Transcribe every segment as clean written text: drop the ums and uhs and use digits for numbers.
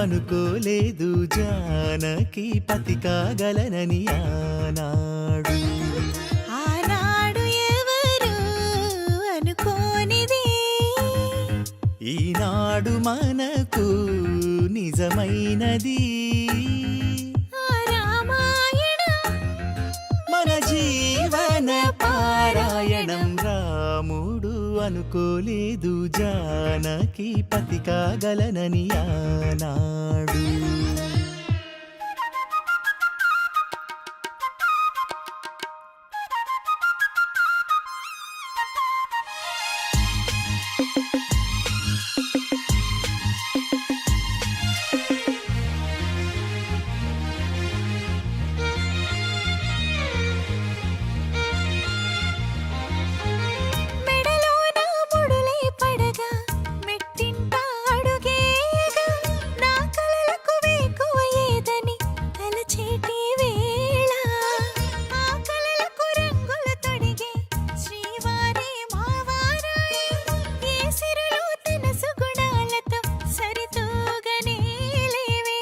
అనుకోలేదు జానకి పతి కాగలనని ఆనాడు. ఆనాడు ఎవరు అనుకోనిది ఈనాడు మనకు నిజమైనది. ఆ రామాయణం మన జీవన పారాయణం. రాముడు అనుకోలేదు జానకి పతి కాగలనని ఆనాడు. మెడలోన ముడులే పడగా మెట్టింట అడుగేయగా నా కలలకు వేకువ ఏదని తలచేటి వేళ ఆ కలలకు రంగుల తొడిగే శ్రీవారి మావారాయ ఏ సిరులు తన సుగుణాలతో సరితూగనే లేవే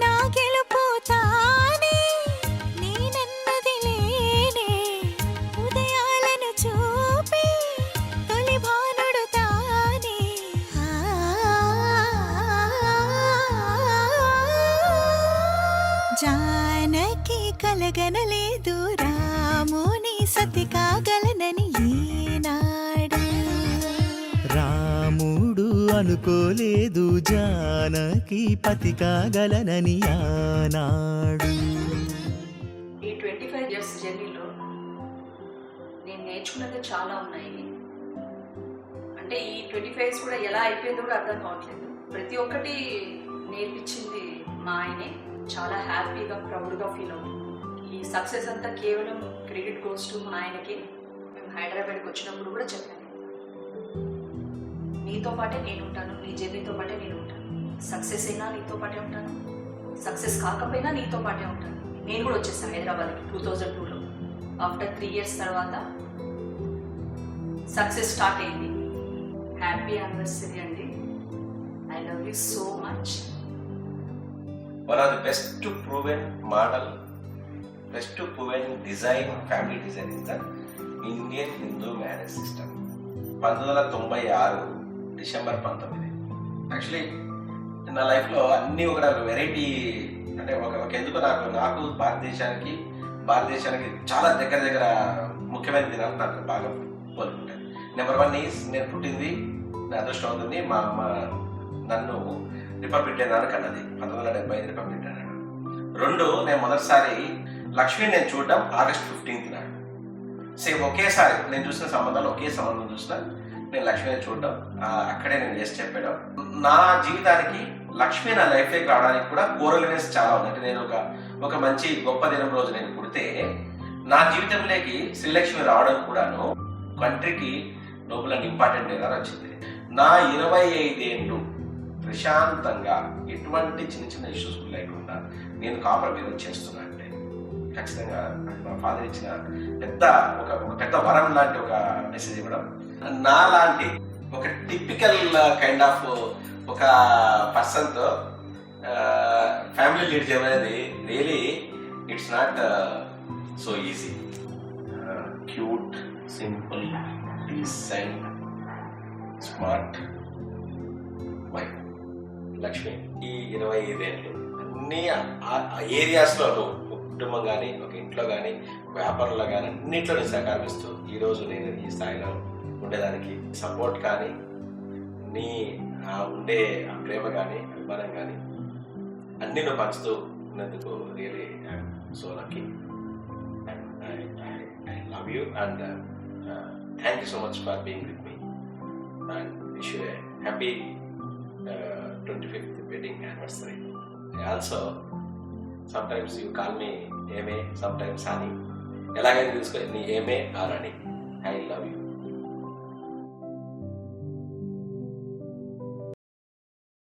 నా గెలుపు తానే నేనన్నది లేనే ఉదయాలను చూపే తొలి భానుడు తానే జానకి కలగనలేదు రాముని సతి కాగలనని ఈనాడు. రాముడు అనుకోలేదు జానకి పతి కాగలనని ఆనాడు. ఈ 25 ఇయర్స్ జర్నీలో నేను నేర్చుకున్నది చాలా ఉన్నాయి. అంటే ఈ 25 కూడా ఎలా అయిపోయిందో కూడా అర్థం కావట్లేదు. ప్రతి ఒక్కటి నేర్పించింది మా ఆయనే. చాలా హ్యాపీగా ప్రౌడ్గా ఫీల్ అవుతుంది. ఈ సక్సెస్ అంతా కేవలం క్రెడిట్ గోస్ టు మా ఆయనకి. మేము హైదరాబాద్కి వచ్చినప్పుడు కూడా చెప్పాను, నీతో పాటే నేను ఉంటాను, నీ జర్నీతో పాటే నేను ఉంటాను. సక్సెస్ అయినా నీతో పాటే ఉంటాను, సక్సెస్ కాకపోయినా నీతో పాటే ఉంటాను. నేను కూడా వచ్చేసాను హైదరాబాద్కి 2002లో. ఆఫ్టర్ 3 ఇయర్స్ తర్వాత సక్సెస్ స్టార్ట్ అయింది. హ్యాపీ యానివర్సరీ అండి. I love you so much. One of the best proven model, best proven design, family design is the Indian Hindu marriage system. 1996 December 19. Actually నా లైఫ్లో అన్నీ ఒక వెరైటీ. అంటే ఒక ఎందుకు నాకు భారతదేశానికి చాలా దగ్గర ముఖ్యమైన దినాలు నాకు బాగా పోలుకుంటాయి. నెంబర్ 1 ఈజ్ నేను పుట్టింది, నా అదృష్టం అవుతుంది, మా అమ్మ నన్ను రిపబ్లిక్ డే నాడు కన్నది. 1975 రిపబ్లిక్ డే నాడు. 2, నేను మొదటిసారి లక్ష్మిని నేను చూడడం ఆగస్ట్ 15 నాడు. సేమ్ ఒకేసారి నేను చూసిన సంబంధాలు ఒకే సంబంధం చూసిన నేను లక్ష్మిని చూడడం, అక్కడే నేను చేసి చెప్పడం. నా జీవితానికి లక్ష్మి నా లైఫ్లోకి రావడానికి కూడా కోరలినెస్ చాలా ఉంది. అంటే నేను ఒక మంచి గొప్ప దినం రోజు నేను పుడితే నా జీవితంలోకి శ్రీలక్ష్మి రావడం కూడాను కంట్రీకి నోబెల్ అండ్ ఇంపార్టెంట్ డే వచ్చింది. నా 25 ఏళ్ళు ప్రశాంతంగా ఎటువంటి చిన్న ఇష్యూస్ లేకుండా నేను కాంప్రమైజ్ చేస్తున్నా అంటే ఖచ్చితంగా మా ఫాదర్ ఇచ్చిన ఒక పెద్ద వరం లాంటి ఒక మెసేజ్ ఇవ్వడం. నా లాంటి ఒక టిపికల్ కైండ్ ఆఫ్ ఒక పర్సన్తో ఫ్యామిలీ లీడ్ చేయమనేది really it's not so easy. Cute, simple, decent, smart wife Lakshmi. ఈ 25 ఏళ్ళు అన్ని ఏరియాస్లో కుటుంబం కానీ, ఒక ఇంట్లో కానీ, వ్యాపారంలో కానీ అన్నింటిలో నేను సహకరిస్తూ ఈరోజు నేను ఈ స్థాయిలో ఉండేదానికి సపోర్ట్ కానీ, నీ ఉండే ప్రేమ కానీ, అభిమానం కానీ అన్నీ నువ్వు పంచుతూ ఉన్నందుకు really I'm so lucky. I love you and thank you so much for being with me and wish you a happy 25th wedding anniversary. Also, sometimes you call me Ame, sometimes Hani. ఎలాగైనా తీసుకో, నీ ఏమే are అని. I love you.